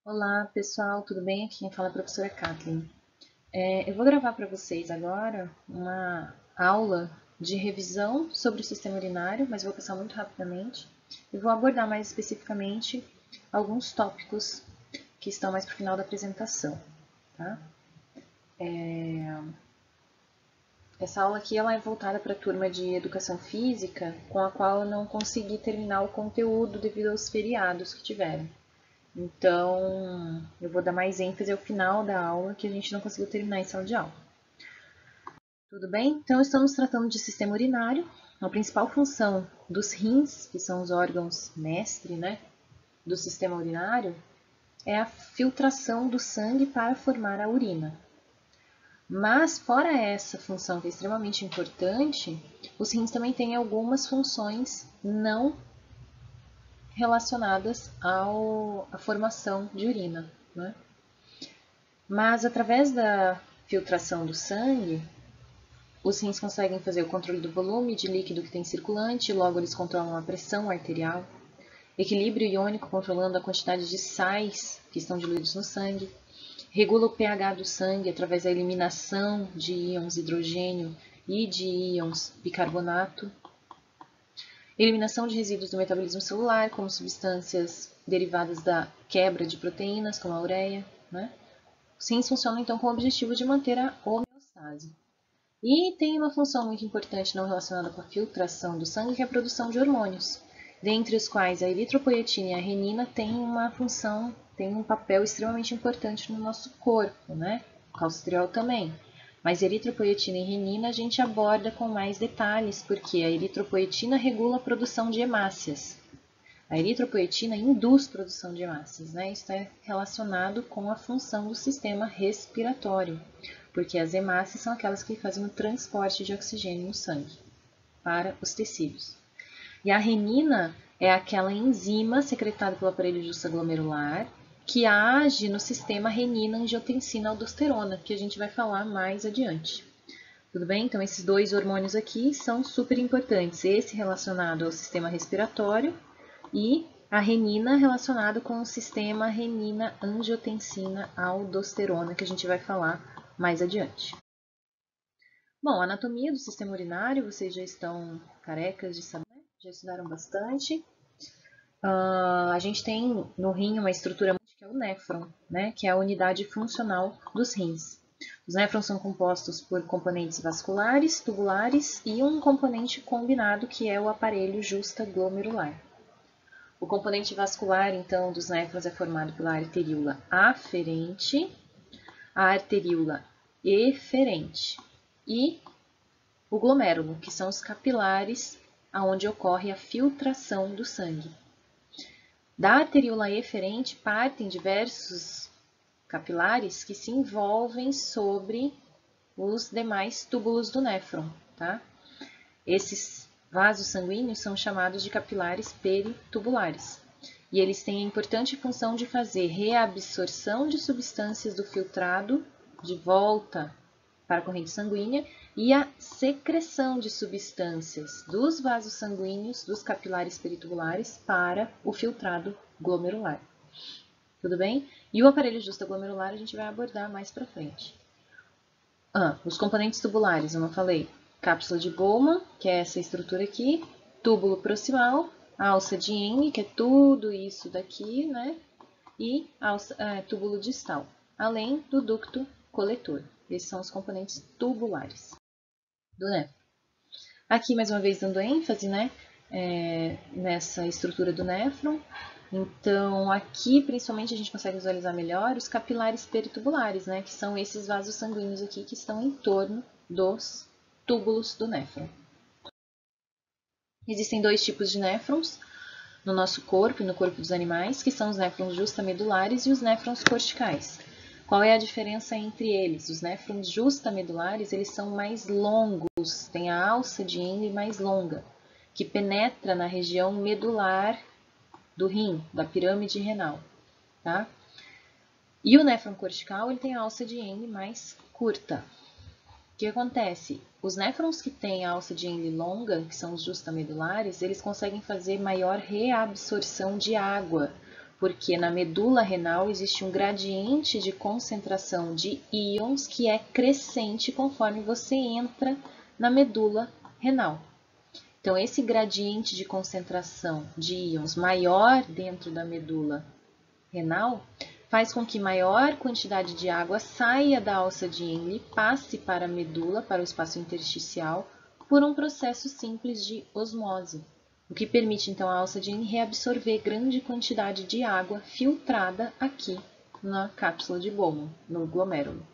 Olá pessoal, tudo bem? Aqui quem fala é a professora Kathleen. Eu vou gravar para vocês agora uma aula de revisão sobre o sistema urinário, mas vou passar muito rapidamente e vou abordar mais especificamente alguns tópicos que estão mais para o final da apresentação. Tá? Essa aula aqui ela é voltada para a turma de Educação Física, com a qual eu não consegui terminar o conteúdo devido aos feriados que tiveram. Então, eu vou dar mais ênfase ao final da aula, que a gente não conseguiu terminar em sala de aula. Tudo bem? Então, estamos tratando de sistema urinário. A principal função dos rins, que são os órgãos mestre, né, do sistema urinário, é a filtração do sangue para formar a urina. Mas, fora essa função que é extremamente importante, os rins também têm algumas funções não relacionadas à formação de urina, né? Mas através da filtração do sangue, os rins conseguem fazer o controle do volume de líquido que tem circulante, logo eles controlam a pressão arterial, equilíbrio iônico controlando a quantidade de sais que estão diluídos no sangue, regula o pH do sangue através da eliminação de íons hidrogênio e de íons bicarbonato, eliminação de resíduos do metabolismo celular, como substâncias derivadas da quebra de proteínas, como a ureia, né? Os rins funcionam então com o objetivo de manter a homeostase. E tem uma função muito importante não relacionada com a filtração do sangue, que é a produção de hormônios, dentre os quais a eritropoietina e a renina têm uma função, têm um papel extremamente importante no nosso corpo, né? O calcitriol também. Mas eritropoietina e renina a gente aborda com mais detalhes, porque a eritropoietina regula a produção de hemácias. A eritropoietina induz produção de hemácias, né? Isso é relacionado com a função do sistema respiratório, porque as hemácias são aquelas que fazem o transporte de oxigênio no sangue para os tecidos. E a renina é aquela enzima secretada pelo aparelho justa-glomerular que age no sistema renina-angiotensina-aldosterona, que a gente vai falar mais adiante. Tudo bem? Então, esses dois hormônios aqui são super importantes. Esse relacionado ao sistema respiratório e a renina relacionado com o sistema renina-angiotensina-aldosterona, que a gente vai falar mais adiante. Bom, a anatomia do sistema urinário, vocês já estão carecas de saber, já estudaram bastante. A gente tem no rim uma estrutura que é o néfron, né, que é a unidade funcional dos rins. Os néfrons são compostos por componentes vasculares, tubulares e um componente combinado que é o aparelho justa-glomerular. O componente vascular, então, dos néfrons é formado pela arteríola aferente, a arteríola eferente e o glomérulo, que são os capilares aonde ocorre a filtração do sangue. Da arteríola eferente partem diversos capilares que se envolvem sobre os demais túbulos do néfron, tá? Esses vasos sanguíneos são chamados de capilares peritubulares. E eles têm a importante função de fazer reabsorção de substâncias do filtrado de volta para a corrente sanguínea e a secreção de substâncias dos vasos sanguíneos, dos capilares peritubulares, para o filtrado glomerular. Tudo bem? E o aparelho justa-glomerular a gente vai abordar mais para frente. Os componentes tubulares, eu não falei. Cápsula de Bowman, que é essa estrutura aqui, túbulo proximal, alça de Henle, que é tudo isso daqui, né? E túbulo distal, além do ducto coletor. Esses são os componentes tubulares do néfron. Aqui, mais uma vez, dando ênfase, né? Nessa estrutura do néfron. Então, aqui, principalmente, a gente consegue visualizar melhor os capilares peritubulares, né? Que são esses vasos sanguíneos aqui que estão em torno dos túbulos do néfron. Existem dois tipos de néfrons no nosso corpo e no corpo dos animais, que são os néfrons justamedulares e os néfrons corticais. Qual é a diferença entre eles? Os néfrons justamedulares, eles são mais longos, têm a alça de Henle mais longa, que penetra na região medular do rim, da pirâmide renal, tá? E o néfron cortical, ele tem a alça de Henle mais curta. O que acontece? Os néfrons que têm a alça de Henle longa, que são os justamedulares, eles conseguem fazer maior reabsorção de água, porque na medula renal existe um gradiente de concentração de íons que é crescente conforme você entra na medula renal. Então, esse gradiente de concentração de íons maior dentro da medula renal faz com que maior quantidade de água saia da alça de Henle, passe para a medula, para o espaço intersticial, por um processo simples de osmose, o que permite então a alça de Henle reabsorver grande quantidade de água filtrada aqui na cápsula de Bowman, no glomérulo.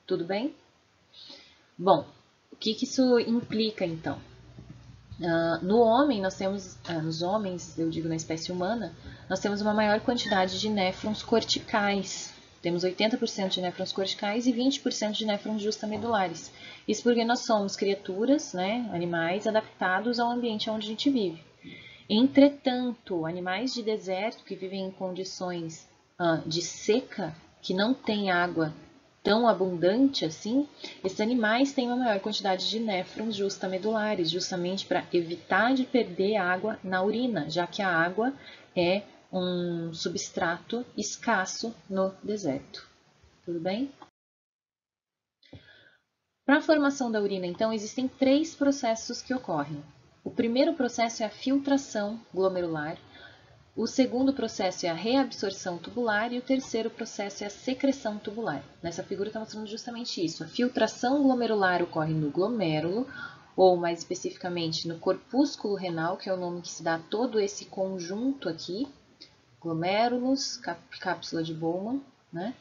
Tudo bem? Bom, o que isso implica então? No homem, nós temos, nos homens, eu digo na espécie humana, nós temos uma maior quantidade de néfrons corticais. Temos 80% de néfrons corticais e 20% de néfrons justamedulares. Isso porque nós somos criaturas, né, animais adaptados ao ambiente onde a gente vive. Entretanto, animais de deserto que vivem em condições de seca, que não tem água tão abundante assim, esses animais têm uma maior quantidade de néfrons justamedulares, justamente para evitar de perder água na urina, já que a água é um substrato escasso no deserto. Tudo bem? Para a formação da urina, então, existem 3 processos que ocorrem. O primeiro processo é a filtração glomerular, o segundo processo é a reabsorção tubular e o terceiro processo é a secreção tubular. Nessa figura está mostrando justamente isso. A filtração glomerular ocorre no glomérulo, ou mais especificamente no corpúsculo renal, que é o nome que se dá a todo esse conjunto aqui, glomérulos, cápsula de Bowman, né?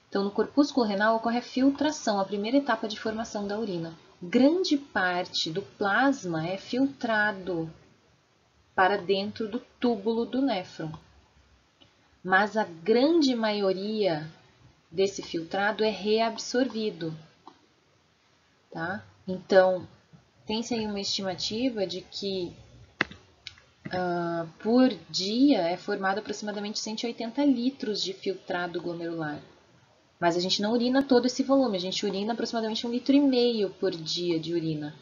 Então, no corpúsculo renal ocorre a filtração, a primeira etapa de formação da urina. Grande parte do plasma é filtrado para dentro do túbulo do néfron. Mas a grande maioria desse filtrado é reabsorvido, tá? Então, tem-se aí uma estimativa de que por dia é formado aproximadamente 180 litros de filtrado glomerular. Mas a gente não urina todo esse volume, a gente urina aproximadamente 1,5 litro por dia de urina,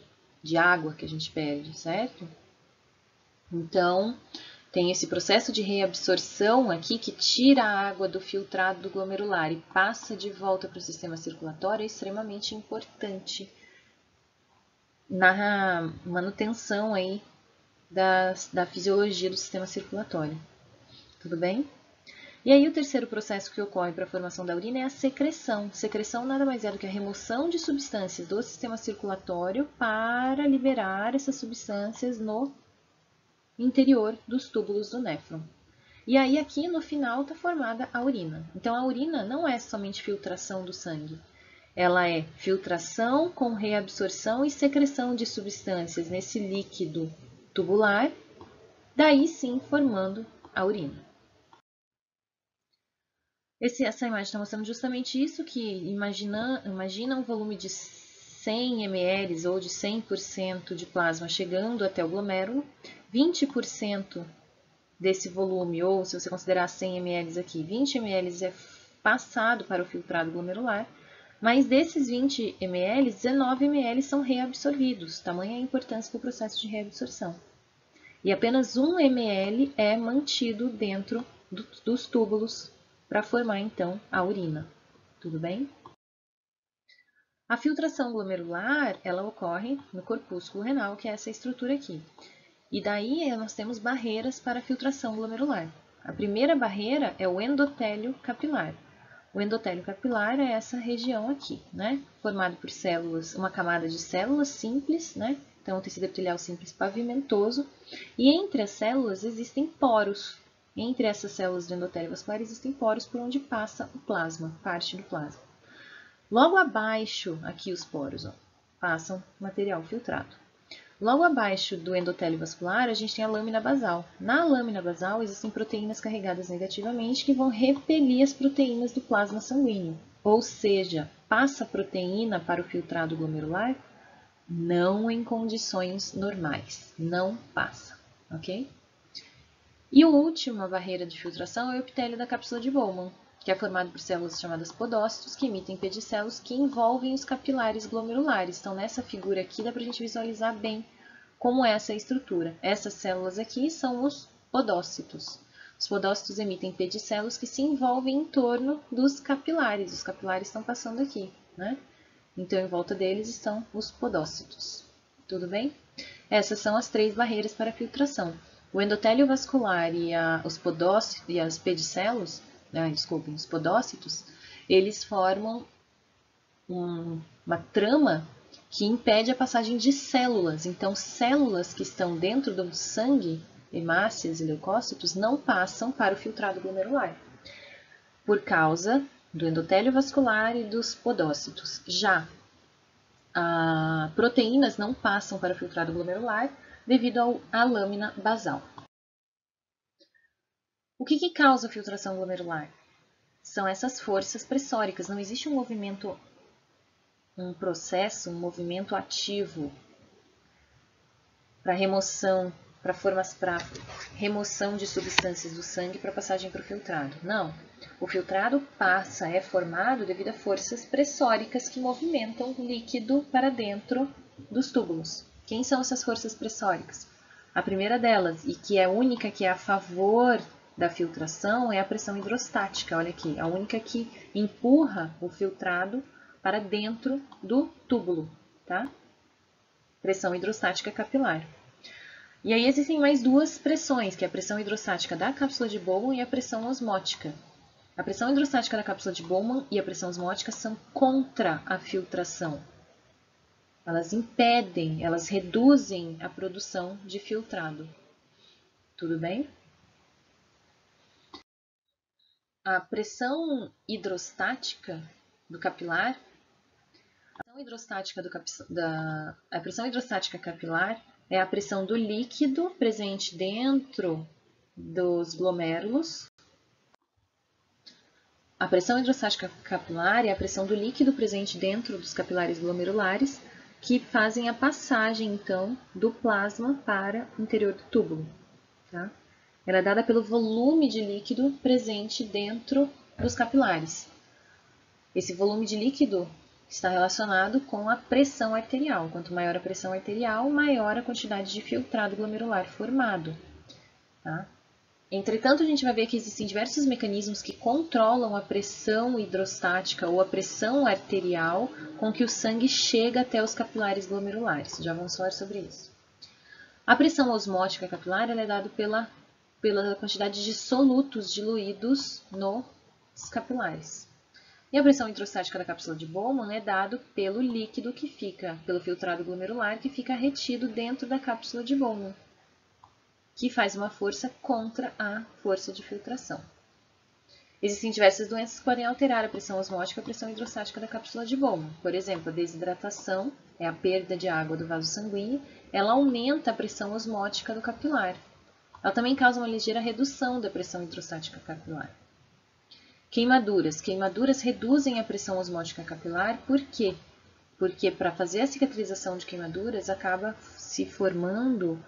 de água que a gente perde, certo? Então, tem esse processo de reabsorção aqui que tira a água do filtrado glomerular e passa de volta para o sistema circulatório, é extremamente importante na manutenção aí da fisiologia do sistema circulatório. Tudo bem? E aí o terceiro processo que ocorre para a formação da urina é a secreção. Secreção nada mais é do que a remoção de substâncias do sistema circulatório para liberar essas substâncias no interior dos túbulos do néfron. E aí aqui no final está formada a urina. Então a urina não é somente filtração do sangue, ela é filtração com reabsorção e secreção de substâncias nesse líquido tubular, daí sim formando a urina. Essa imagem está mostrando justamente isso, que imagina um volume de 100 ml ou de 100% de plasma chegando até o glomérulo, 20% desse volume, ou se você considerar 100 ml aqui, 20 ml é passado para o filtrado glomerular, mas desses 20 ml, 19 ml são reabsorvidos, tamanha a importância do processo de reabsorção. E apenas 1 ml é mantido dentro dos túbulos para formar, então, a urina. Tudo bem? A filtração glomerular, ela ocorre no corpúsculo renal, que é essa estrutura aqui. E daí nós temos barreiras para a filtração glomerular. A primeira barreira é o endotélio capilar. O endotélio capilar é essa região aqui, né? Formado por células, uma camada de células simples, né? Então, o tecido epitelial simples pavimentoso. E entre as células existem poros. Entre essas células do endotélio vascular existem poros por onde passa o plasma, parte do plasma. Logo abaixo, aqui os poros, ó, passam material filtrado. Logo abaixo do endotélio vascular, a gente tem a lâmina basal. Na lâmina basal existem proteínas carregadas negativamente que vão repelir as proteínas do plasma sanguíneo. Ou seja, passa proteína para o filtrado glomerular? Não em condições normais, não passa, ok? E a última barreira de filtração é o epitélio da cápsula de Bowman, que é formado por células chamadas podócitos, que emitem pedicelos que envolvem os capilares glomerulares. Então, nessa figura aqui, dá para a gente visualizar bem como é essa estrutura. Essas células aqui são os podócitos. Os podócitos emitem pedicelos que se envolvem em torno dos capilares. Os capilares estão passando aqui, né? Então, em volta deles estão os podócitos. Tudo bem? Essas são as 3 barreiras para a filtração. O endotélio vascular e os podócitos e as pedicelos, os podócitos, eles formam uma trama que impede a passagem de células. Então, células que estão dentro do sangue, hemácias e leucócitos, não passam para o filtrado glomerular, por causa do endotélio vascular e dos podócitos. Já proteínas não passam para o filtrado glomerular devido à lâmina basal. O que causa a filtração glomerular? São essas forças pressóricas. Não existe um movimento, um processo, um movimento ativo para remoção de substâncias do sangue para passagem para o filtrado. Não. O filtrado é formado devido a forças pressóricas que movimentam o líquido para dentro dos túbulos. Quem são essas forças pressóricas? A primeira delas, e que é a única que é a favor da filtração, é a pressão hidrostática. Olha aqui, a única que empurra o filtrado para dentro do túbulo, tá? Pressão hidrostática capilar. E aí existem mais 2 pressões, que é a pressão hidrostática da cápsula de Bowman e a pressão osmótica. A pressão hidrostática da cápsula de Bowman e a pressão osmótica são contra a filtração. Elas impedem, elas reduzem a produção de filtrado. Tudo bem? A pressão hidrostática do capilar, a pressão hidrostática capilar é a pressão do líquido presente dentro dos glomérulos. A pressão hidrostática capilar é a pressão do líquido presente dentro dos capilares glomerulares que fazem a passagem, então, do plasma para o interior do túbulo. Tá? Ela é dada pelo volume de líquido presente dentro dos capilares. Esse volume de líquido está relacionado com a pressão arterial. Quanto maior a pressão arterial, maior a quantidade de filtrado glomerular formado. Tá? Entretanto, a gente vai ver que existem diversos mecanismos que controlam a pressão hidrostática ou a pressão arterial com que o sangue chega até os capilares glomerulares. Já vamos falar sobre isso. A pressão osmótica capilar é dada pela quantidade de solutos diluídos nos capilares. E a pressão hidrostática da cápsula de Bowman é dada pelo líquido que fica, pelo filtrado glomerular que fica retido dentro da cápsula de Bowman, que faz uma força contra a força de filtração. Existem diversas doenças que podem alterar a pressão osmótica e a pressão hidrostática da cápsula de Bowman. Por exemplo, a desidratação é a perda de água do vaso sanguíneo, ela aumenta a pressão osmótica do capilar. Ela também causa uma ligeira redução da pressão hidrostática capilar. Queimaduras. Queimaduras reduzem a pressão osmótica capilar. Por quê? Porque para fazer a cicatrização de queimaduras acaba se formando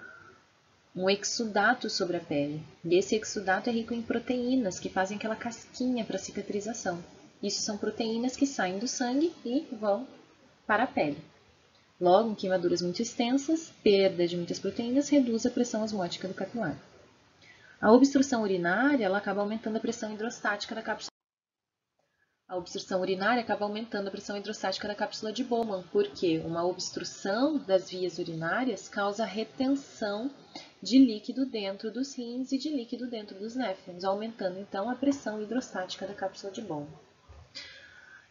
um exudato sobre a pele. E esse exudato é rico em proteínas que fazem aquela casquinha para cicatrização. Isso são proteínas que saem do sangue e vão para a pele. Logo, em queimaduras muito extensas, perda de muitas proteínas reduz a pressão osmótica do capilar. A obstrução urinária ela acaba aumentando a pressão hidrostática da cápsula. A obstrução urinária acaba aumentando a pressão hidrostática da cápsula de Bowman, porque uma obstrução das vias urinárias causa retenção de líquido dentro dos rins e de líquido dentro dos néfrons, aumentando então a pressão hidrostática da cápsula de Bowman.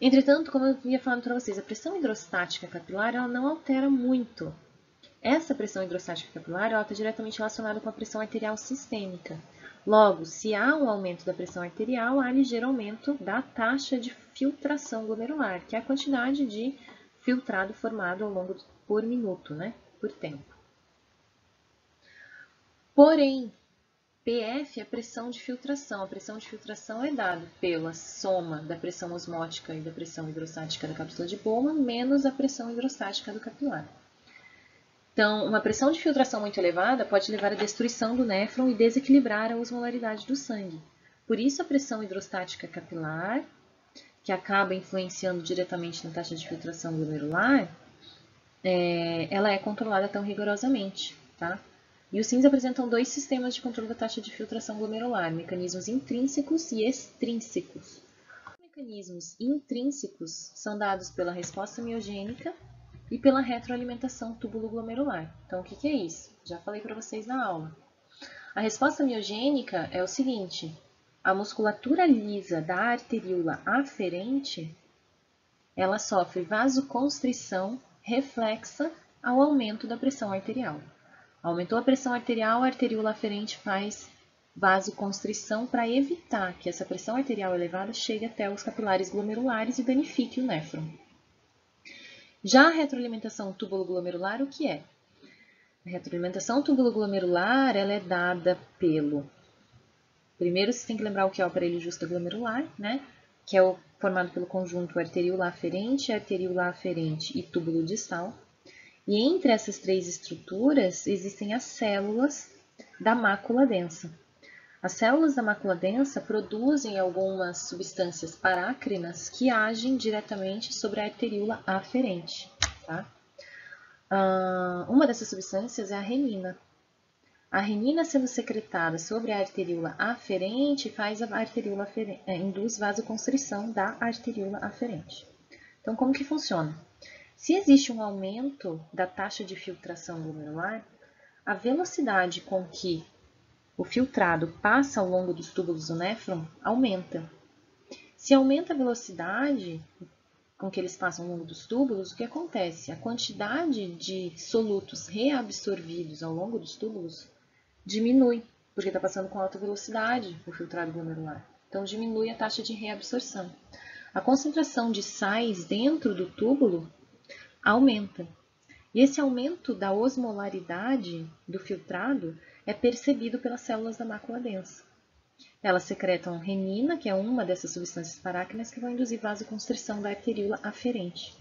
Entretanto, como eu vinha falando para vocês, a pressão hidrostática capilar ela não altera muito. Essa pressão hidrostática capilar está diretamente relacionada com a pressão arterial sistêmica. Logo, se há um aumento da pressão arterial, há ligeiro aumento da taxa de filtração glomerular, que é a quantidade de filtrado formado ao longo por minuto, né? Por tempo. Porém, PF é pressão de filtração. A pressão de filtração é dada pela soma da pressão osmótica e da pressão hidrostática da cápsula de Bowman menos a pressão hidrostática do capilar. Então, uma pressão de filtração muito elevada pode levar à destruição do néfron e desequilibrar a osmolaridade do sangue. Por isso, a pressão hidrostática capilar, que acaba influenciando diretamente na taxa de filtração glomerular, ela é controlada tão rigorosamente, tá? E os rins apresentam dois sistemas de controle da taxa de filtração glomerular, mecanismos intrínsecos e extrínsecos. Os mecanismos intrínsecos são dados pela resposta miogênica e pela retroalimentação túbulo-glomerular. Então, o que é isso? Já falei para vocês na aula. A resposta miogênica é o seguinte: a musculatura lisa da arteríola aferente, ela sofre vasoconstrição reflexa ao aumento da pressão arterial. Aumentou a pressão arterial, a arteríola aferente faz vasoconstrição para evitar que essa pressão arterial elevada chegue até os capilares glomerulares e danifique o néfron. Já a retroalimentação túbulo-glomerular, o que é? A retroalimentação túbulo-glomerular ela é dada pelo... Primeiro, você tem que lembrar o que é o aparelho justa-glomerular, né? Que é formado pelo conjunto arteríola aferente e túbulo distal. E entre essas três estruturas existem as células da mácula densa. As células da mácula densa produzem algumas substâncias parácrinas que agem diretamente sobre a arteríola aferente. Tá? Uma dessas substâncias é a renina. A renina, sendo secretada sobre a arteríola aferente, faz a arteríola aferente, induz vasoconstrição da arteríola aferente. Então, como que funciona? Se existe um aumento da taxa de filtração glomerular, a velocidade com que o filtrado passa ao longo dos túbulos do néfron aumenta. Se aumenta a velocidade com que eles passam ao longo dos túbulos, o que acontece? A quantidade de solutos reabsorvidos ao longo dos túbulos diminui, porque está passando com alta velocidade o filtrado glomerular. Então, diminui a taxa de reabsorção. A concentração de sais dentro do túbulo aumenta. E esse aumento da osmolaridade do filtrado é percebido pelas células da mácula densa. Elas secretam renina, que é uma dessas substâncias parácrinas que vão induzir vasoconstrição da arteríola aferente.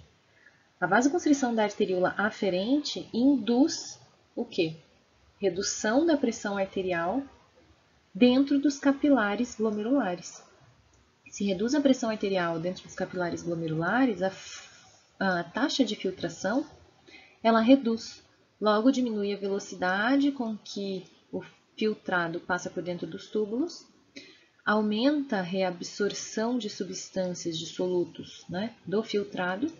A vasoconstrição da arteríola aferente induz o quê? Redução da pressão arterial dentro dos capilares glomerulares. Se reduz a pressão arterial dentro dos capilares glomerulares, a taxa de filtração ela reduz. Logo, diminui a velocidade com que o filtrado passa por dentro dos túbulos, aumenta a reabsorção de substâncias de solutos, né, do filtrado,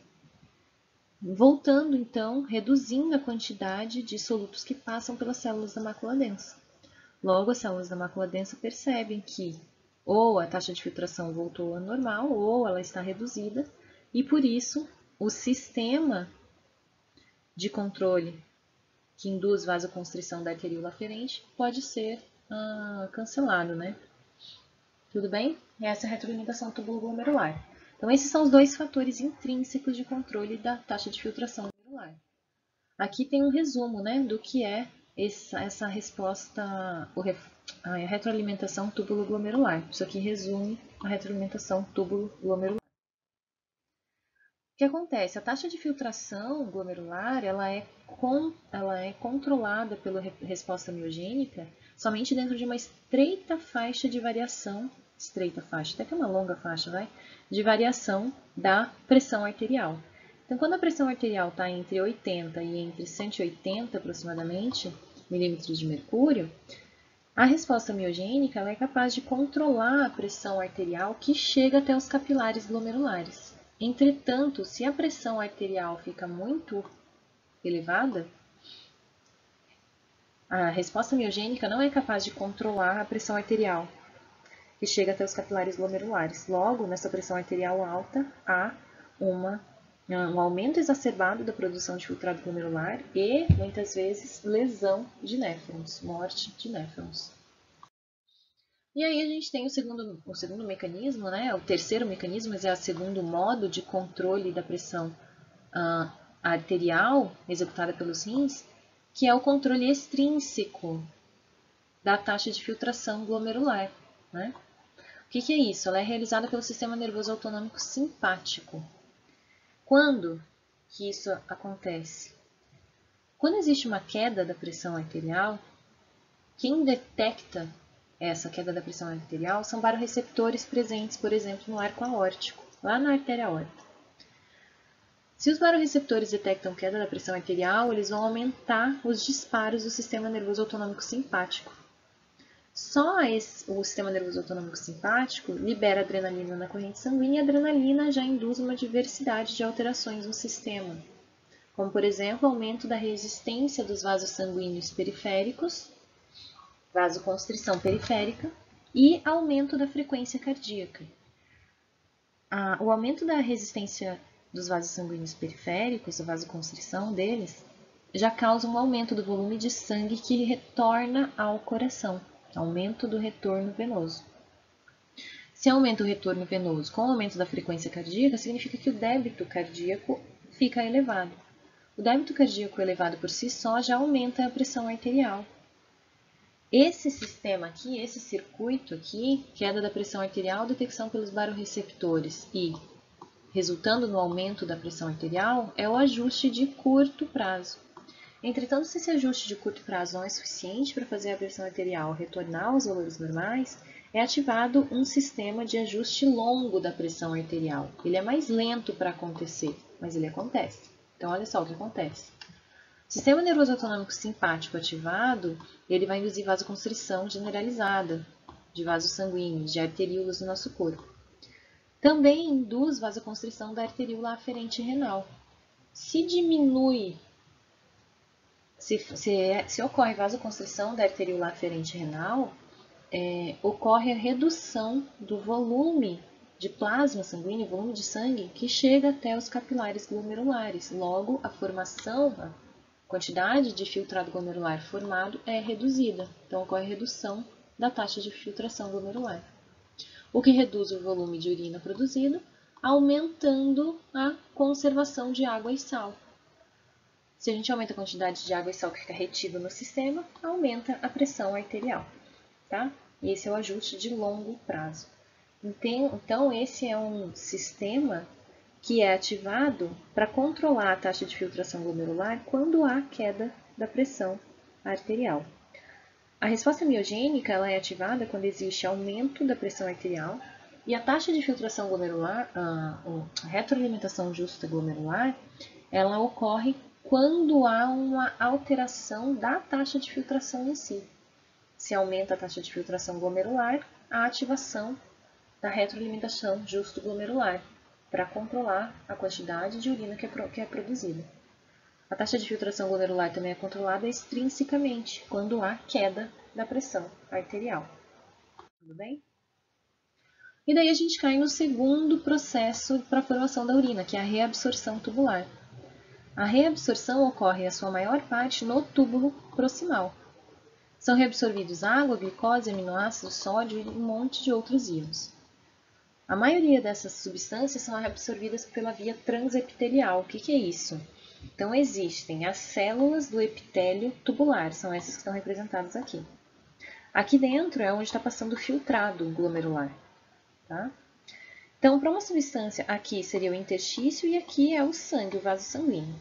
voltando então, reduzindo a quantidade de solutos que passam pelas células da mácula densa. Logo, as células da mácula densa percebem que ou a taxa de filtração voltou ao normal ou ela está reduzida e, por isso, o sistema de controle que induz vasoconstrição da arteríola aferente pode ser cancelado, né? Tudo bem? Essa é a retroalimentação túbulo-glomerular. Então, esses são os dois fatores intrínsecos de controle da taxa de filtração glomerular. Aqui tem um resumo, né, do que é essa resposta, a retroalimentação túbulo-glomerular. Isso aqui resume a retroalimentação túbulo-glomerular. O que acontece? A taxa de filtração glomerular ela é controlada pela resposta miogênica somente dentro de uma estreita faixa de variação, até que é uma longa faixa, de variação da pressão arterial. Então, quando a pressão arterial está entre 80 e entre 180 aproximadamente milímetros de mercúrio, a resposta miogênica ela é capaz de controlar a pressão arterial que chega até os capilares glomerulares. Entretanto, se a pressão arterial fica muito elevada, a resposta miogênica não é capaz de controlar a pressão arterial que chega até os capilares glomerulares. Logo, nessa pressão arterial alta, há um aumento exacerbado da produção de filtrado glomerular e, muitas vezes, lesão de néfrons, morte de néfrons. E aí a gente tem o segundo mecanismo, né? O terceiro mecanismo, mas é o segundo modo de controle da pressão arterial executada pelos rins, que é o controle extrínseco da taxa de filtração glomerular, né? O que é isso? Ela é realizada pelo sistema nervoso autonômico simpático. Quando que isso acontece? Quando existe uma queda da pressão arterial, quem detecta essa queda da pressão arterial são baroreceptores presentes, por exemplo, no arco aórtico, lá na artéria aórtica. Se os baroreceptores detectam queda da pressão arterial, eles vão aumentar os disparos do sistema nervoso autonômico simpático. Só o sistema nervoso autonômico simpático libera adrenalina na corrente sanguínea e a adrenalina já induz uma diversidade de alterações no sistema, como, por exemplo, aumento da resistência dos vasos sanguíneos periféricos, vasoconstrição periférica, e aumento da frequência cardíaca. O aumento da resistência dos vasos sanguíneos periféricos, a vasoconstrição deles, já causa um aumento do volume de sangue que retorna ao coração, aumento do retorno venoso. Se aumenta o retorno venoso com o aumento da frequência cardíaca, significa que o débito cardíaco fica elevado. O débito cardíaco elevado por si só já aumenta a pressão arterial. Esse sistema aqui, esse circuito aqui, queda da pressão arterial, detecção pelos baroreceptores e resultando no aumento da pressão arterial, é o ajuste de curto prazo. Entretanto, se esse ajuste de curto prazo não é suficiente para fazer a pressão arterial retornar aos valores normais, é ativado um sistema de ajuste longo da pressão arterial. Ele é mais lento para acontecer, mas ele acontece. Então, olha só o que acontece. O sistema nervoso autonômico simpático ativado, ele vai induzir vasoconstrição generalizada de vasos sanguíneos, de arteríolas no nosso corpo. Também induz vasoconstrição da arteríola aferente renal. Se diminui, se ocorre vasoconstrição da arteríola aferente renal, ocorre a redução do volume de plasma sanguíneo, volume de sangue, que chega até os capilares glomerulares. Logo, a quantidade de filtrado glomerular formado é reduzida. Então, ocorre redução da taxa de filtração glomerular, o que reduz o volume de urina produzido, aumentando a conservação de água e sal. Se a gente aumenta a quantidade de água e sal que fica retida no sistema, aumenta a pressão arterial, tá? E esse é o ajuste de longo prazo. Então, esse é um sistema que é ativado para controlar a taxa de filtração glomerular quando há queda da pressão arterial. A resposta miogênica ela é ativada quando existe aumento da pressão arterial e a taxa de filtração glomerular, a retroalimentação justa glomerular, ela ocorre quando há uma alteração da taxa de filtração em si. Se aumenta a taxa de filtração glomerular, a ativação da retroalimentação justo glomerular para controlar a quantidade de urina que é produzida. A taxa de filtração glomerular também é controlada extrinsecamente, quando há queda da pressão arterial. Tudo bem? E daí a gente cai no segundo processo para a formação da urina, que é a reabsorção tubular. A reabsorção ocorre, a sua maior parte, no túbulo proximal. São reabsorvidos água, glicose, aminoácidos, sódio e um monte de outros íons. A maioria dessas substâncias são reabsorvidas pela via transepitelial. O que é isso? Então, existem as células do epitélio tubular, são essas que estão representadas aqui. Aqui dentro é onde está passando o filtrado glomerular. Tá? Então, para uma substância, aqui seria o interstício e aqui é o sangue, o vaso sanguíneo.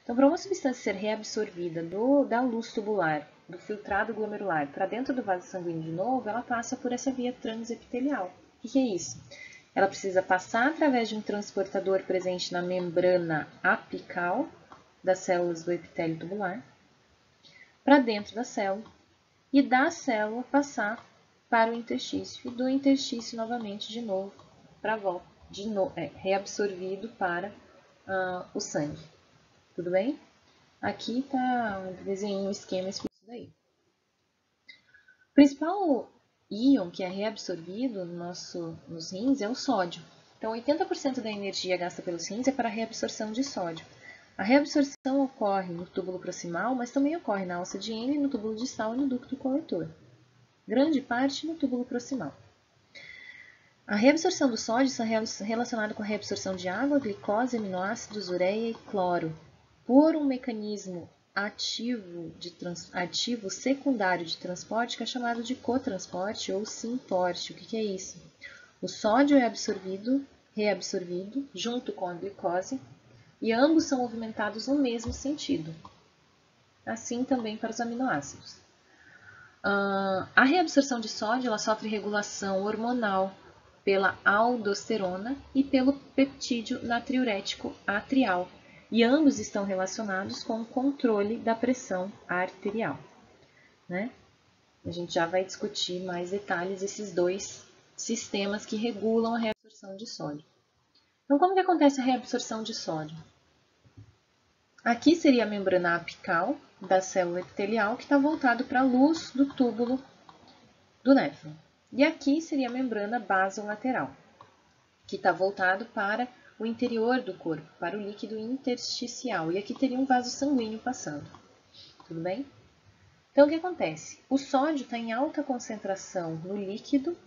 Então, para uma substância ser reabsorvida da luz tubular, do filtrado glomerular, para dentro do vaso sanguíneo de novo, ela passa por essa via transepitelial. O que é isso? Ela precisa passar através de um transportador presente na membrana apical das células do epitélio tubular, para dentro da célula, e da célula passar para o interstício, e do interstício novamente de novo, para a volta, reabsorvido para o sangue. Tudo bem? Aqui está um desenho, um esquema explícito daí. O principal íon que é reabsorvido nos rins é o sódio. Então, 80% da energia gasta pelos rins é para a reabsorção de sódio. A reabsorção ocorre no túbulo proximal, mas também ocorre na alça de Henle, no túbulo distal e no ducto coletor. Grande parte no túbulo proximal. A reabsorção do sódio está relacionada com a reabsorção de água, glicose, aminoácidos, ureia e cloro, por um mecanismo ativo secundário de transporte que é chamado de cotransporte ou syntorte. O que é isso? O sódio é reabsorvido junto com a glicose e ambos são movimentados no mesmo sentido. Assim também para os aminoácidos. A reabsorção de sódio ela sofre regulação hormonal pela aldosterona e pelo peptídeo natriurético atrial, e ambos estão relacionados com o controle da pressão arterial, né? A gente já vai discutir mais detalhes desses dois sistemas que regulam a reabsorção de sódio. Então, como que acontece a reabsorção de sódio? Aqui seria a membrana apical da célula epitelial que está voltado para a luz do túbulo do néfron. E aqui seria a membrana basolateral, que está voltado para o interior do corpo, para o líquido intersticial. E aqui teria um vaso sanguíneo passando. Tudo bem? Então, o que acontece? O sódio está em alta concentração no líquido,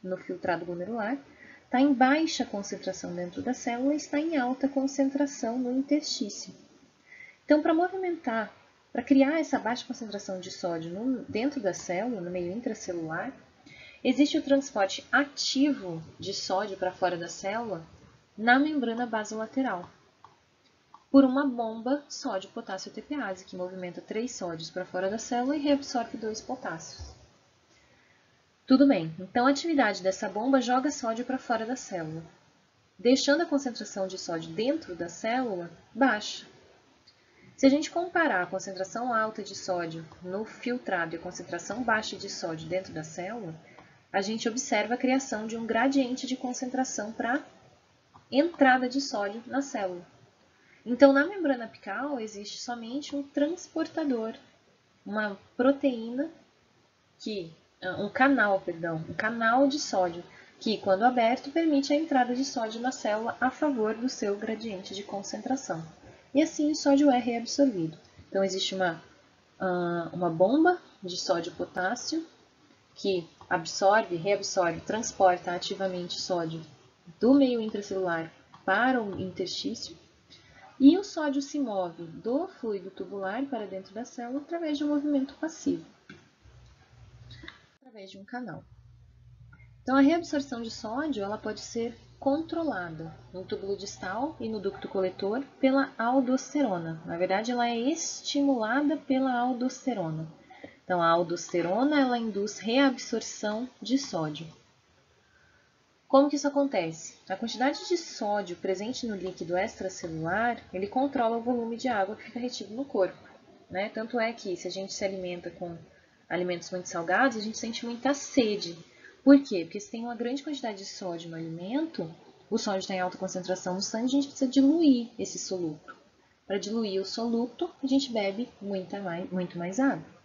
no filtrado glomerular, está em baixa concentração dentro da célula e está em alta concentração no interstício. Então, para movimentar, para criar essa baixa concentração de sódio dentro da célula, no meio intracelular, existe o transporte ativo de sódio para fora da célula na membrana basolateral, por uma bomba sódio-potássio TPase, que movimenta 3 sódios para fora da célula e reabsorve 2 potássios. Tudo bem, então a atividade dessa bomba joga sódio para fora da célula, deixando a concentração de sódio dentro da célula baixa. Se a gente comparar a concentração alta de sódio no filtrado e a concentração baixa de sódio dentro da célula, a gente observa a criação de um gradiente de concentração para entrada de sódio na célula. Então, na membrana apical existe somente um transportador, uma proteína um canal de sódio, que, quando aberto, permite a entrada de sódio na célula a favor do seu gradiente de concentração. E assim o sódio é reabsorvido. Então, existe uma bomba de sódio e potássio que absorve, reabsorve, transporta ativamente sódio do meio intracelular para o interstício. E o sódio se move do fluido tubular para dentro da célula através de um movimento passivo, através de um canal. Então, a reabsorção de sódio ela pode ser controlada no túbulo distal e no ducto coletor pela aldosterona. Na verdade, ela é estimulada pela aldosterona. Então, a aldosterona ela induz reabsorção de sódio. Como que isso acontece? A quantidade de sódio presente no líquido extracelular, ele controla o volume de água que fica retido no corpo, né? Tanto é que se a gente se alimenta com alimentos muito salgados, a gente sente muita sede. Por quê? Porque se tem uma grande quantidade de sódio no alimento, o sódio está em alta concentração no sangue, a gente precisa diluir esse soluto. Para diluir o soluto, a gente bebe muito mais água.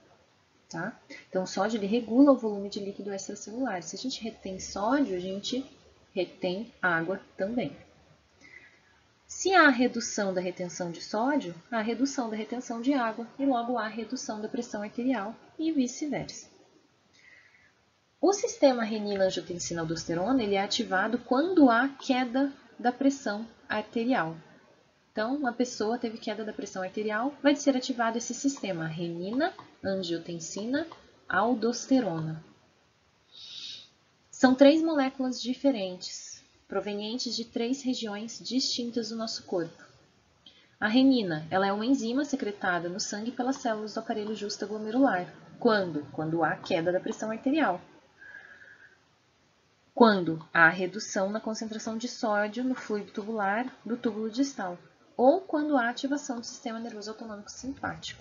Tá? Então, o sódio ele regula o volume de líquido extracelular. Se a gente retém sódio, a gente retém água também. Se há redução da retenção de sódio, há redução da retenção de água e logo há redução da pressão arterial e vice-versa. O sistema renina-angiotensina-aldosterona ele é ativado quando há queda da pressão arterial. Então, uma pessoa teve queda da pressão arterial, vai ser ativado esse sistema, renina, angiotensina, aldosterona. São 3 moléculas diferentes, provenientes de 3 regiões distintas do nosso corpo. A renina, ela é uma enzima secretada no sangue pelas células do aparelho justaglomerular. Quando? Quando há queda da pressão arterial. Quando há redução na concentração de sódio no fluido tubular do túbulo distal. Ou quando há ativação do sistema nervoso autonômico simpático.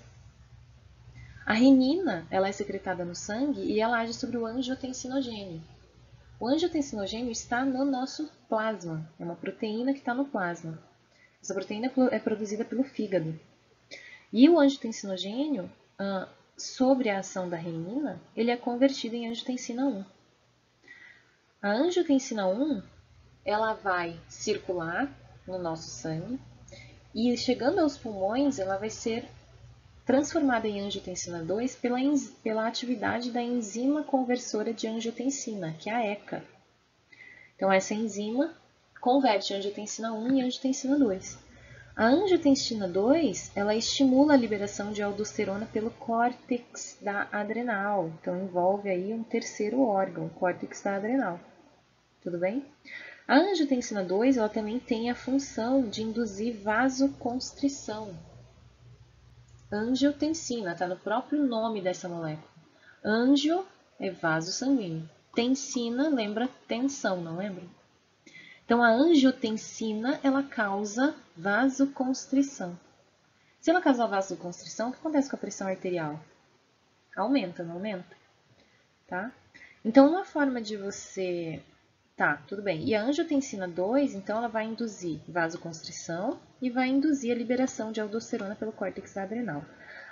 A renina ela é secretada no sangue e ela age sobre o angiotensinogênio. O angiotensinogênio está no nosso plasma, é uma proteína que está no plasma. Essa proteína é produzida pelo fígado. E o angiotensinogênio, sobre a ação da renina, ele é convertido em angiotensina 1. A angiotensina 1 ela vai circular no nosso sangue, e chegando aos pulmões, ela vai ser transformada em angiotensina 2 pela atividade da enzima conversora de angiotensina, que é a ECA. Então, essa enzima converte angiotensina 1 em angiotensina 2. A angiotensina 2, ela estimula a liberação de aldosterona pelo córtex da adrenal. Então, envolve aí um terceiro órgão, o córtex da adrenal. Tudo bem? A angiotensina 2 ela também tem a função de induzir vasoconstrição. Angiotensina, está no próprio nome dessa molécula. Angio é vaso sanguíneo. Tensina, lembra tensão, não lembra? Então, a angiotensina, ela causa vasoconstrição. Se ela causar vasoconstrição, o que acontece com a pressão arterial? Aumenta, não aumenta? Tá? Então, uma forma de você... Tá, tudo bem. E a angiotensina 2, então, ela vai induzir vasoconstrição e vai induzir a liberação de aldosterona pelo córtex adrenal.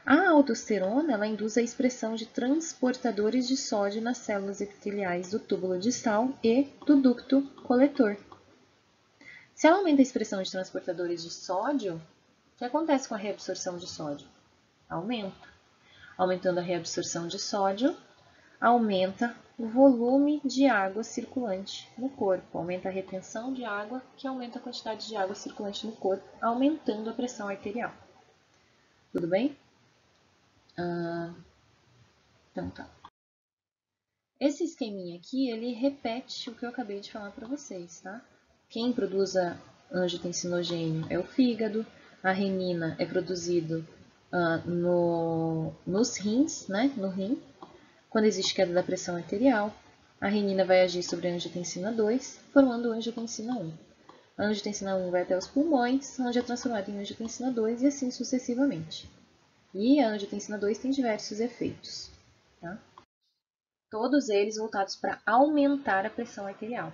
A aldosterona, ela induz a expressão de transportadores de sódio nas células epiteliais do túbulo distal e do ducto coletor. Se ela aumenta a expressão de transportadores de sódio, o que acontece com a reabsorção de sódio? Aumenta. Aumentando a reabsorção de sódio, aumenta o volume de água circulante no corpo, aumenta a retenção de água, que aumenta a quantidade de água circulante no corpo, aumentando a pressão arterial. Tudo bem? Então tá. Esse esqueminha aqui, ele repete o que eu acabei de falar para vocês, tá? Quem produz a angiotensinogênio é o fígado, a renina é produzido nos rins, né? No rim. Quando existe queda da pressão arterial, a renina vai agir sobre a angiotensina 2, formando a angiotensina 1. A angiotensina 1 vai até os pulmões, onde é transformada em angiotensina 2 e assim sucessivamente. E a angiotensina 2 tem diversos efeitos, tá? Todos eles voltados para aumentar a pressão arterial.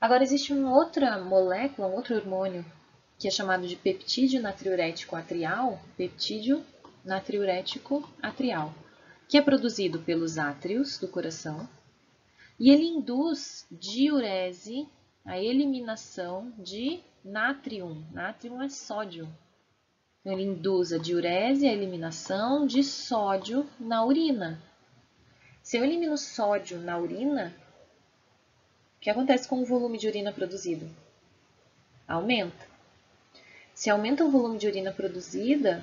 Agora, existe uma outra molécula, um outro hormônio, que é chamado de peptídeo natriurético atrial, que é produzido pelos átrios do coração, e ele induz diurese, a eliminação de nátrium. Nátrium é sódio. Então, ele induz a diurese, a eliminação de sódio na urina. Se eu elimino sódio na urina, o que acontece com o volume de urina produzido? Aumenta. Se aumenta o volume de urina produzido,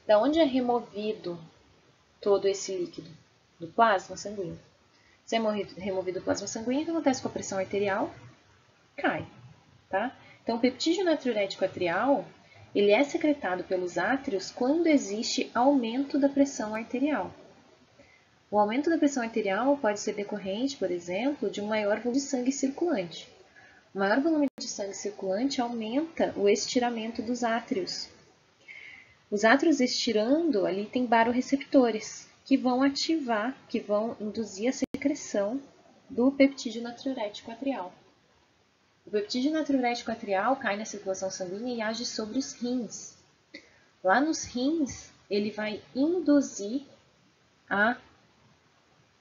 da onde é removido todo esse líquido? Do plasma sanguíneo. Se é removido o plasma sanguíneo, o que acontece com a pressão arterial? Cai, tá? Então, o peptídeo natriurético atrial, ele é secretado pelos átrios quando existe aumento da pressão arterial. O aumento da pressão arterial pode ser decorrente, por exemplo, de um maior volume de sangue circulante. O maior volume de sangue circulante aumenta o estiramento dos átrios. Os átrios estirando, ali tem baroreceptores, que vão induzir a secreção do peptídeo natriurético atrial. O peptídeo natriurético atrial cai na circulação sanguínea e age sobre os rins. Lá nos rins, ele vai induzir a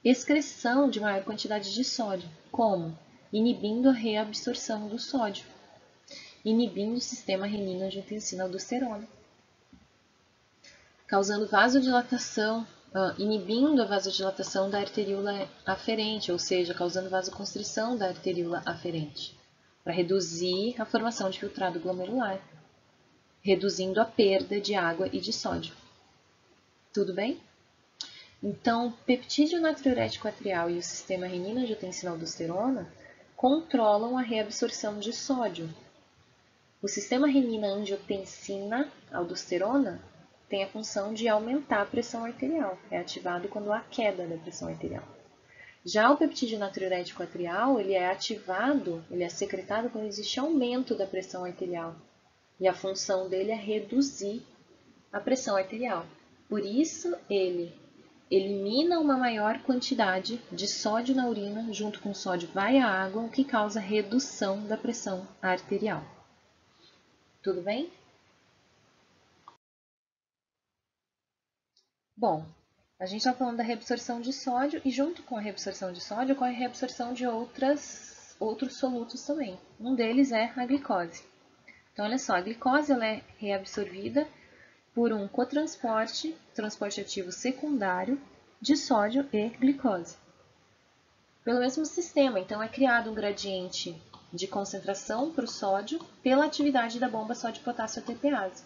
excreção de maior quantidade de sódio. Como? Inibindo a reabsorção do sódio, inibindo o sistema renina-angiotensina-aldosterona, causando vasodilatação, inibindo a vasodilatação da arteríola aferente, ou seja, causando vasoconstrição da arteríola aferente, para reduzir a formação de filtrado glomerular, reduzindo a perda de água e de sódio. Tudo bem? Então, o peptídeo natriurético atrial e o sistema renina-angiotensina-aldosterona controlam a reabsorção de sódio. O sistema renina-angiotensina-aldosterona tem a função de aumentar a pressão arterial. É ativado quando há queda da pressão arterial. Já o peptídeo natriurético atrial, ele é secretado quando existe aumento da pressão arterial. E a função dele é reduzir a pressão arterial. Por isso, ele elimina uma maior quantidade de sódio na urina, junto com o sódio vai a água, o que causa redução da pressão arterial. Tudo bem? Bom, a gente está falando da reabsorção de sódio e junto com a reabsorção de sódio ocorre a reabsorção de outros solutos também. Um deles é a glicose. Então, olha só, a glicose ela é reabsorvida por um cotransporte, transporte ativo secundário, de sódio e glicose. Pelo mesmo sistema, então é criado um gradiente de concentração para o sódio pela atividade da bomba sódio-potássio ATPase.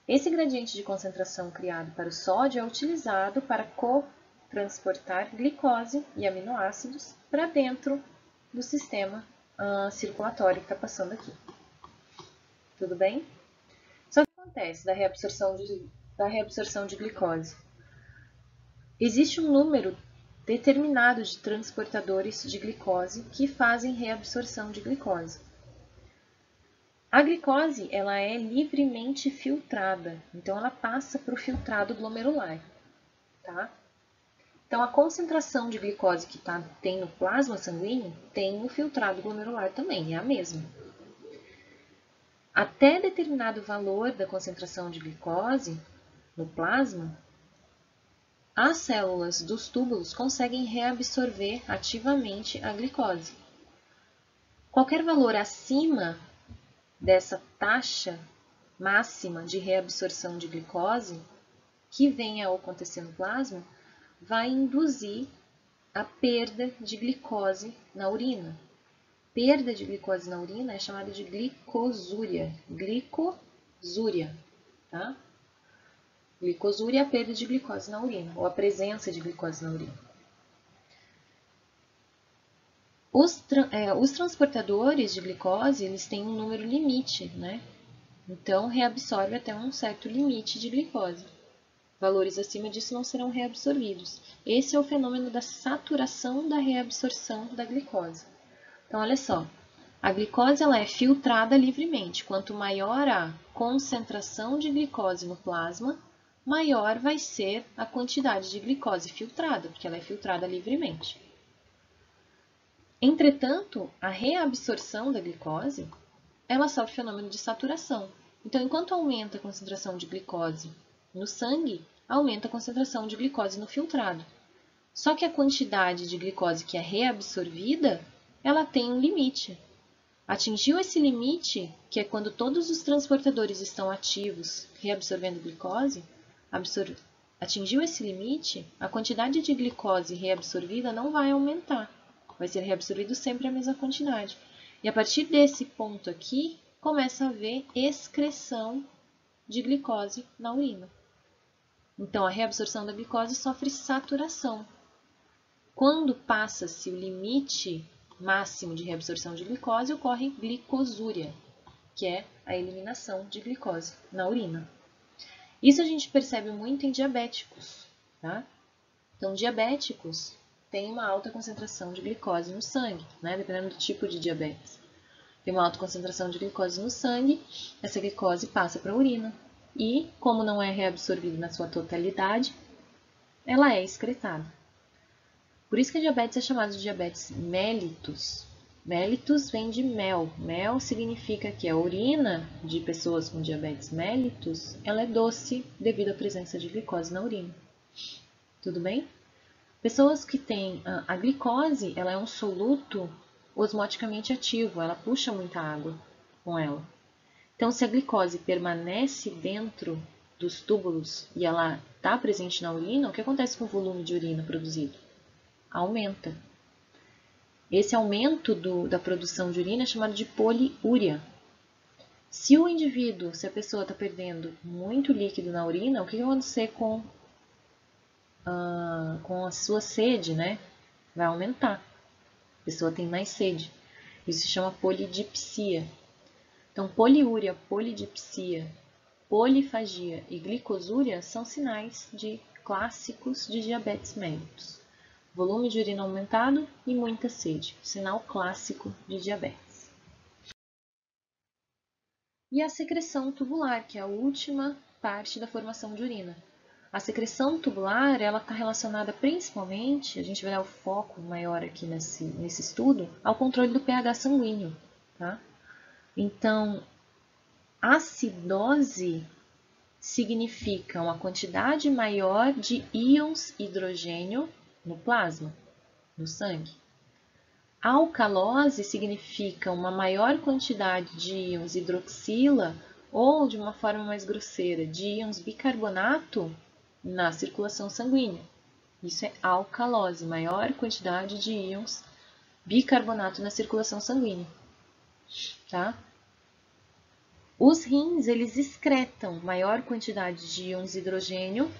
Esse gradiente de concentração criado para o sódio é utilizado para cotransportar glicose e aminoácidos para dentro do sistema circulatório que está passando aqui. Tudo bem? Só que o que acontece da reabsorção de glicose? Existe um número determinado de transportadores de glicose que fazem reabsorção de glicose. A glicose ela é livremente filtrada, então ela passa para o filtrado glomerular. Tá? Então, a concentração de glicose que tem no plasma sanguíneo tem no filtrado glomerular também, é a mesma. Até determinado valor da concentração de glicose no plasma, as células dos túbulos conseguem reabsorver ativamente a glicose. Qualquer valor acima dessa taxa máxima de reabsorção de glicose que venha a acontecer no plasma vai induzir a perda de glicose na urina. Perda de glicose na urina é chamada de glicosúria. Glicosúria, tá? Glicosúria é a perda de glicose na urina, ou a presença de glicose na urina. Os transportadores de glicose, eles têm um número limite, né? Então, reabsorve até um certo limite de glicose. Valores acima disso não serão reabsorvidos. Esse é o fenômeno da saturação da reabsorção da glicose. Então, olha só, a glicose ela é filtrada livremente. Quanto maior a concentração de glicose no plasma, maior vai ser a quantidade de glicose filtrada, porque ela é filtrada livremente. Entretanto, a reabsorção da glicose, ela sofre o fenômeno de saturação. Então, enquanto aumenta a concentração de glicose no sangue, aumenta a concentração de glicose no filtrado. Só que a quantidade de glicose que é reabsorvida, ela tem um limite. Atingiu esse limite, que é quando todos os transportadores estão ativos, reabsorvendo glicose, atingiu esse limite, a quantidade de glicose reabsorvida não vai aumentar. Vai ser reabsorvido sempre a mesma quantidade. E a partir desse ponto aqui, começa a haver excreção de glicose na urina. Então, a reabsorção da glicose sofre saturação. Quando passa-se o limite máximo de reabsorção de glicose, ocorre glicosúria, que é a eliminação de glicose na urina. Isso a gente percebe muito em diabéticos, tá? Então, diabéticos têm uma alta concentração de glicose no sangue, né? Dependendo do tipo de diabetes. Tem uma alta concentração de glicose no sangue, essa glicose passa para a urina. E, como não é reabsorvida na sua totalidade, ela é excretada. Por isso que a diabetes é chamada de diabetes mellitus. Mellitus vem de mel. Mel significa que a urina de pessoas com diabetes mellitus, ela é doce devido à presença de glicose na urina. Tudo bem? Pessoas que têm a glicose, ela é um soluto osmoticamente ativo, ela puxa muita água com ela. Então, se a glicose permanece dentro dos túbulos e ela está presente na urina, o que acontece com o volume de urina produzido? Aumenta. Esse aumento da produção de urina é chamado de poliúria. Se a pessoa está perdendo muito líquido na urina, o que vai acontecer com a sua sede, né? Vai aumentar. A pessoa tem mais sede. Isso se chama polidipsia. Então, poliúria, polidipsia, polifagia e glicosúria são sinais clássicos de diabetes mellitus. Volume de urina aumentado e muita sede, sinal clássico de diabetes. E a secreção tubular, que é a última parte da formação de urina. A secreção tubular, ela está relacionada principalmente, a gente vai dar o foco maior aqui nesse estudo, ao controle do pH sanguíneo, tá? Então, acidose significa uma quantidade maior de íons hidrogênio no plasma, no sangue. Alcalose significa uma maior quantidade de íons hidroxila ou, de uma forma mais grosseira, de íons bicarbonato na circulação sanguínea. Isso é alcalose, maior quantidade de íons bicarbonato na circulação sanguínea, tá? Os rins, eles excretam maior quantidade de íons hidrogênio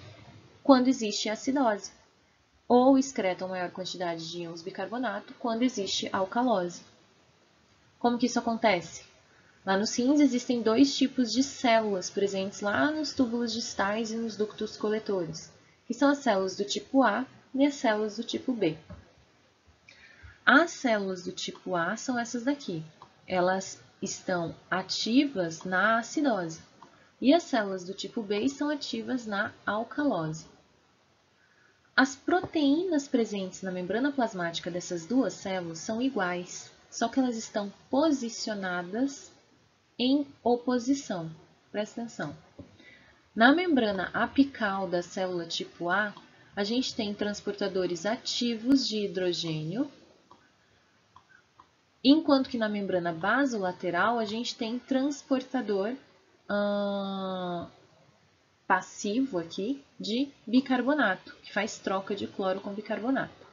quando existe acidose, ou excretam maior quantidade de íons bicarbonato quando existe alcalose. Como que isso acontece? Lá nos rins existem dois tipos de células presentes lá nos túbulos distais e nos ductos coletores, que são as células do tipo A e as células do tipo B. As células do tipo A são essas daqui. Elas estão ativas na acidose. E as células do tipo B estão ativas na alcalose. As proteínas presentes na membrana plasmática dessas duas células são iguais, só que elas estão posicionadas em oposição. Presta atenção. Na membrana apical da célula tipo A, a gente tem transportadores ativos de hidrogênio, enquanto que na membrana basolateral a gente tem transportador passivo aqui de bicarbonato, que faz troca de cloro com bicarbonato.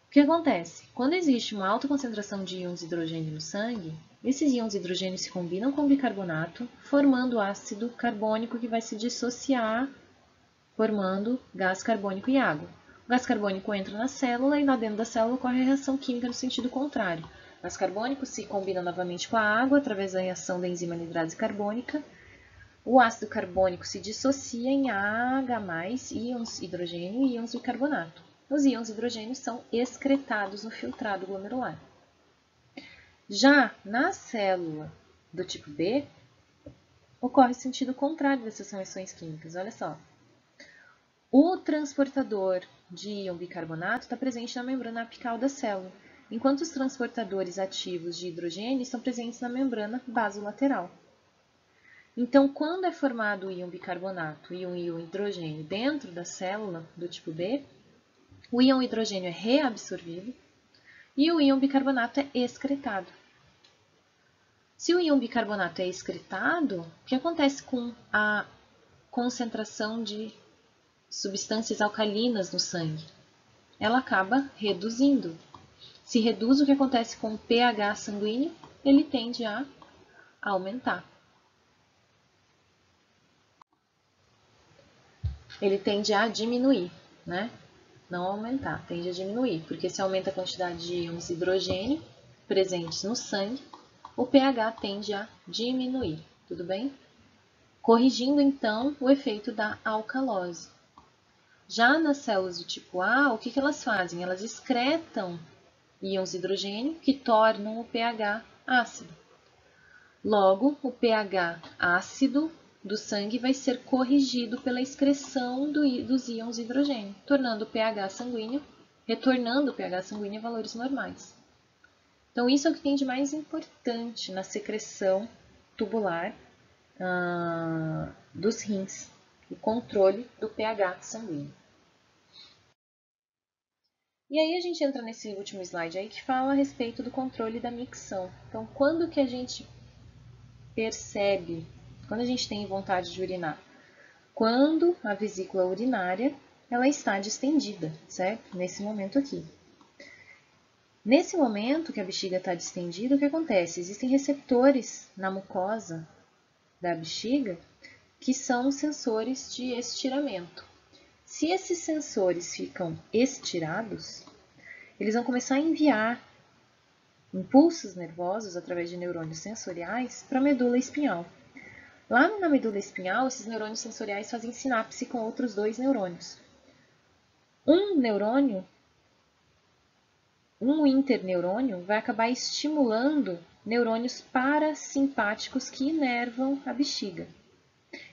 O que acontece? Quando existe uma alta concentração de íons de hidrogênio no sangue, esses íons de hidrogênio se combinam com bicarbonato, formando ácido carbônico que vai se dissociar, formando gás carbônico e água. O gás carbônico entra na célula e lá dentro da célula ocorre a reação química no sentido contrário. O gás carbônico se combina novamente com a água através da reação da enzima anidrase carbônica. O ácido carbônico se dissocia em H+, íons hidrogênio e íons bicarbonato. Os íons hidrogênio são excretados no filtrado glomerular. Já na célula do tipo B, ocorre o sentido contrário dessas reações químicas. Olha só. O transportador de íon bicarbonato está presente na membrana apical da célula, enquanto os transportadores ativos de hidrogênio estão presentes na membrana basolateral. Então, quando é formado o íon bicarbonato e um íon hidrogênio dentro da célula do tipo B, o íon hidrogênio é reabsorvido e o íon bicarbonato é excretado. Se o íon bicarbonato é excretado, o que acontece com a concentração de substâncias alcalinas no sangue? Ela acaba reduzindo. Se reduz, o que acontece com o pH sanguíneo? Ele tende a aumentar. Ele tende a diminuir, né? Não aumentar, tende a diminuir, porque se aumenta a quantidade de íons de hidrogênio presentes no sangue, o pH tende a diminuir, tudo bem? Corrigindo, então, o efeito da alcalose. Já nas células do tipo A, o que elas fazem? Elas excretam íons de hidrogênio que tornam o pH ácido. Logo, o pH ácido do sangue vai ser corrigido pela excreção dos íons de hidrogênio, tornando o pH sanguíneo, retornando o pH sanguíneo a valores normais. Então, isso é o que tem de mais importante na secreção tubular dos rins, o controle do pH sanguíneo. E aí a gente entra nesse último slide aí que fala a respeito do controle da micção. Então, quando que a gente percebe, quando a gente tem vontade de urinar? Quando a vesícula urinária ela está distendida, certo? Nesse momento aqui. Nesse momento que a bexiga está distendida, o que acontece? Existem receptores na mucosa da bexiga que são sensores de estiramento. Se esses sensores ficam estirados, eles vão começar a enviar impulsos nervosos através de neurônios sensoriais para a medula espinhal. Lá na medula espinhal, esses neurônios sensoriais fazem sinapse com outros dois neurônios. Um interneurônio vai acabar estimulando neurônios parasimpáticos que inervam a bexiga.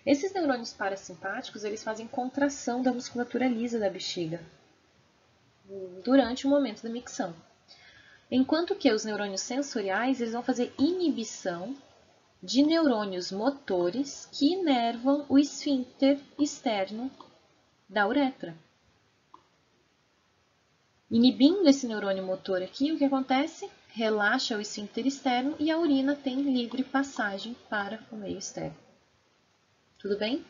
Esses neurônios parasimpáticos, eles fazem contração da musculatura lisa da bexiga durante o momento da micção. Enquanto que os neurônios sensoriais, eles vão fazer inibição de neurônios motores que inervam o esfíncter externo da uretra. Inibindo esse neurônio motor aqui, o que acontece? Relaxa o esfíncter externo e a urina tem livre passagem para o meio externo. Tudo bem?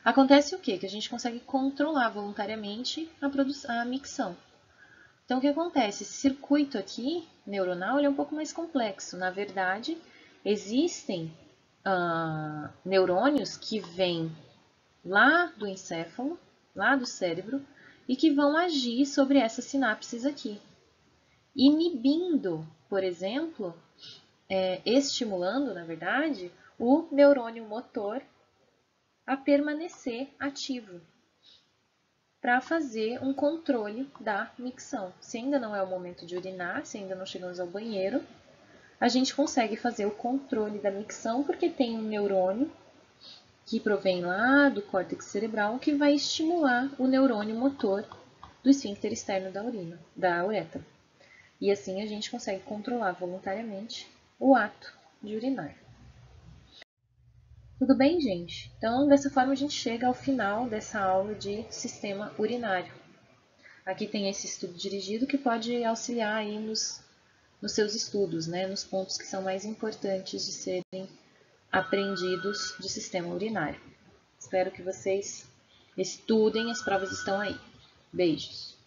Acontece o quê? Que a gente consegue controlar voluntariamente a micção. Então, o que acontece? Esse circuito aqui, neuronal, ele é um pouco mais complexo. Na verdade, existem neurônios que vêm lá do encéfalo, lá do cérebro, e que vão agir sobre essas sinapses aqui, inibindo, por exemplo, estimulando, na verdade, o neurônio motor a permanecer ativo. para fazer um controle da micção. Se ainda não é o momento de urinar, se ainda não chegamos ao banheiro, a gente consegue fazer o controle da micção porque tem um neurônio que provém lá do córtex cerebral que vai estimular o neurônio motor do esfíncter externo da urina, da uretra. E assim a gente consegue controlar voluntariamente o ato de urinar. Tudo bem, gente? Então, dessa forma a gente chega ao final dessa aula de sistema urinário. Aqui tem esse estudo dirigido que pode auxiliar aí nos seus estudos, né, nos pontos que são mais importantes de serem aprendidos de sistema urinário. Espero que vocês estudem, as provas estão aí. Beijos!